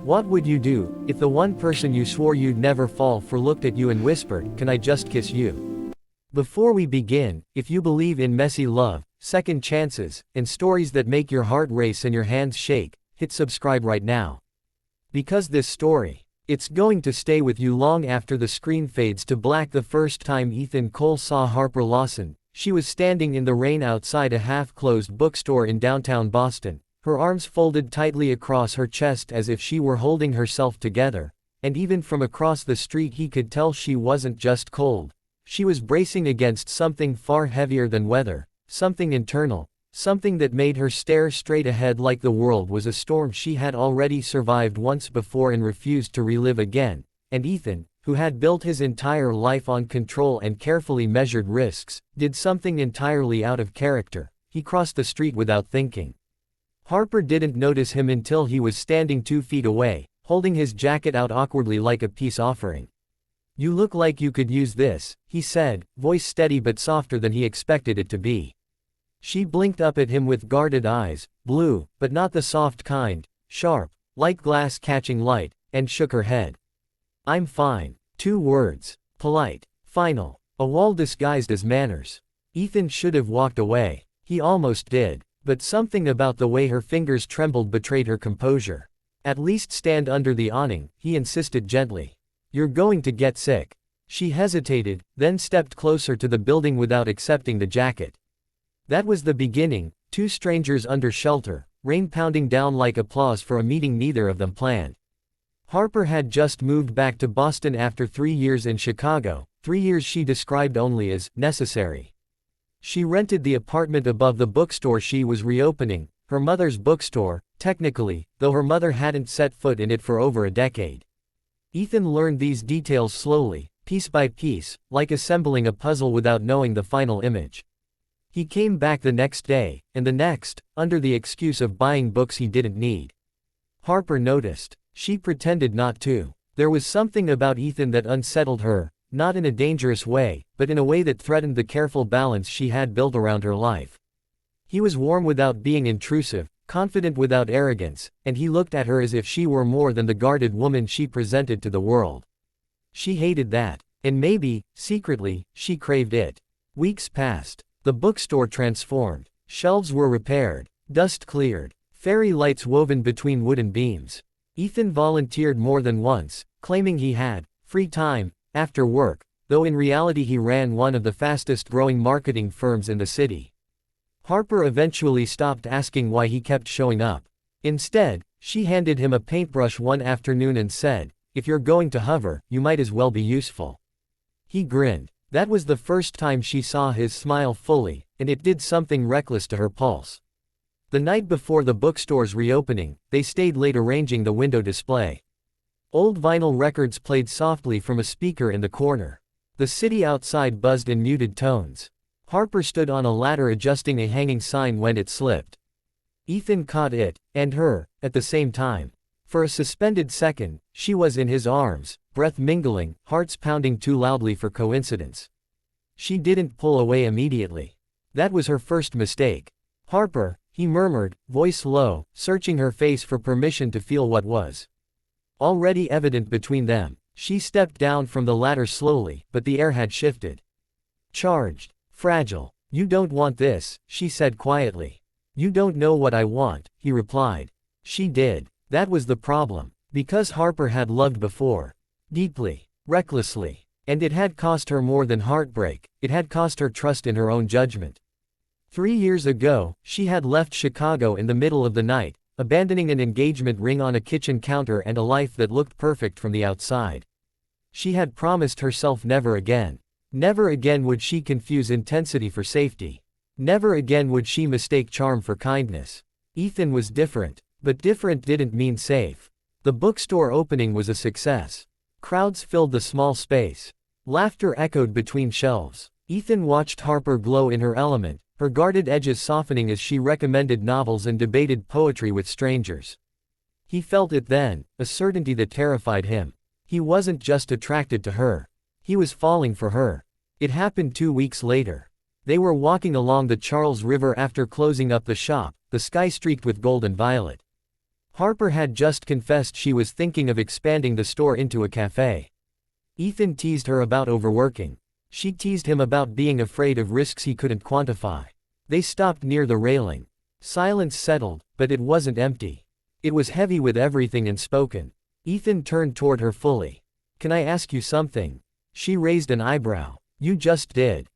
What would you do if the one person you swore you'd never fall for looked at you and whispered, "Can I just kiss you?" Before we begin, if you believe in messy love, second chances, and stories that make your heart race and your hands shake, hit subscribe right now. Because this story, it's going to stay with you long after the screen fades to black. The first time Ethan Cole saw Harper Lawson, she was standing in the rain outside a half-closed bookstore in downtown Boston, her arms folded tightly across her chest as if she were holding herself together, and even from across the street he could tell she wasn't just cold. She was bracing against something far heavier than weather, something internal, something that made her stare straight ahead like the world was a storm she had already survived once before and refused to relive again. And Ethan, who had built his entire life on control and carefully measured risks, did something entirely out of character. He crossed the street without thinking. Harper didn't notice him until he was standing 2 feet away, holding his jacket out awkwardly like a peace offering. "You look like you could use this," he said, voice steady but softer than he expected it to be. She blinked up at him with guarded eyes, blue, but not the soft kind, sharp, like glass catching light, and shook her head. "I'm fine." 2 words. Polite. Final. A wall disguised as manners. Ethan should have walked away. He almost did. But something about the way her fingers trembled betrayed her composure. "At least stand under the awning," he insisted gently. "You're going to get sick." She hesitated, then stepped closer to the building without accepting the jacket. That was the beginning, 2 strangers under shelter, rain pounding down like applause for a meeting neither of them planned. Harper had just moved back to Boston after 3 years in Chicago, 3 years she described only as necessary. She rented the apartment above the bookstore she was reopening, her mother's bookstore, technically, though her mother hadn't set foot in it for over a decade. Ethan learned these details slowly, piece by piece, like assembling a puzzle without knowing the final image. He came back the next day, and the next, under the excuse of buying books he didn't need. Harper noticed. She pretended not to. There was something about Ethan that unsettled her, not in a dangerous way, but in a way that threatened the careful balance she had built around her life. He was warm without being intrusive, confident without arrogance, and he looked at her as if she were more than the guarded woman she presented to the world. She hated that, and maybe, secretly, she craved it. Weeks passed. The bookstore transformed. Shelves were repaired, dust cleared, fairy lights woven between wooden beams. Ethan volunteered more than once, claiming he had free time after work, though in reality he ran one of the fastest-growing marketing firms in the city. Harper eventually stopped asking why he kept showing up. Instead, she handed him a paintbrush one afternoon and said, "If you're going to hover, you might as well be useful." He grinned. That was the first time she saw his smile fully, and it did something reckless to her pulse. The night before the bookstore's reopening, they stayed late arranging the window display. Old vinyl records played softly from a speaker in the corner. The city outside buzzed in muted tones. Harper stood on a ladder adjusting a hanging sign when it slipped. Ethan caught it, and her, at the same time. For a suspended second, she was in his arms, breath mingling, hearts pounding too loudly for coincidence. She didn't pull away immediately. That was her first mistake. "Harper," he murmured, voice low, searching her face for permission to feel what was already evident between them. She stepped down from the ladder slowly, but the air had shifted. Charged. Fragile. "You don't want this," she said quietly. "You don't know what I want," he replied. She did. That was the problem. Because Harper had loved before. Deeply. Recklessly. And it had cost her more than heartbreak, it had cost her trust in her own judgment. 3 years ago, she had left Chicago in the middle of the night, abandoning an engagement ring on a kitchen counter and a life that looked perfect from the outside. She had promised herself never again. Never again would she confuse intensity for safety. Never again would she mistake charm for kindness. Ethan was different, but different didn't mean safe. The bookstore opening was a success. Crowds filled the small space. Laughter echoed between shelves. Ethan watched Harper glow in her element, her guarded edges softening as she recommended novels and debated poetry with strangers. He felt it then, a certainty that terrified him. He wasn't just attracted to her. He was falling for her. It happened 2 weeks later. They were walking along the Charles River after closing up the shop, the sky streaked with gold and violet. Harper had just confessed she was thinking of expanding the store into a cafe. Ethan teased her about overworking. She teased him about being afraid of risks he couldn't quantify. They stopped near the railing. Silence settled, but it wasn't empty. It was heavy with everything unspoken. Ethan turned toward her fully. "Can I ask you something?" She raised an eyebrow. "You just did."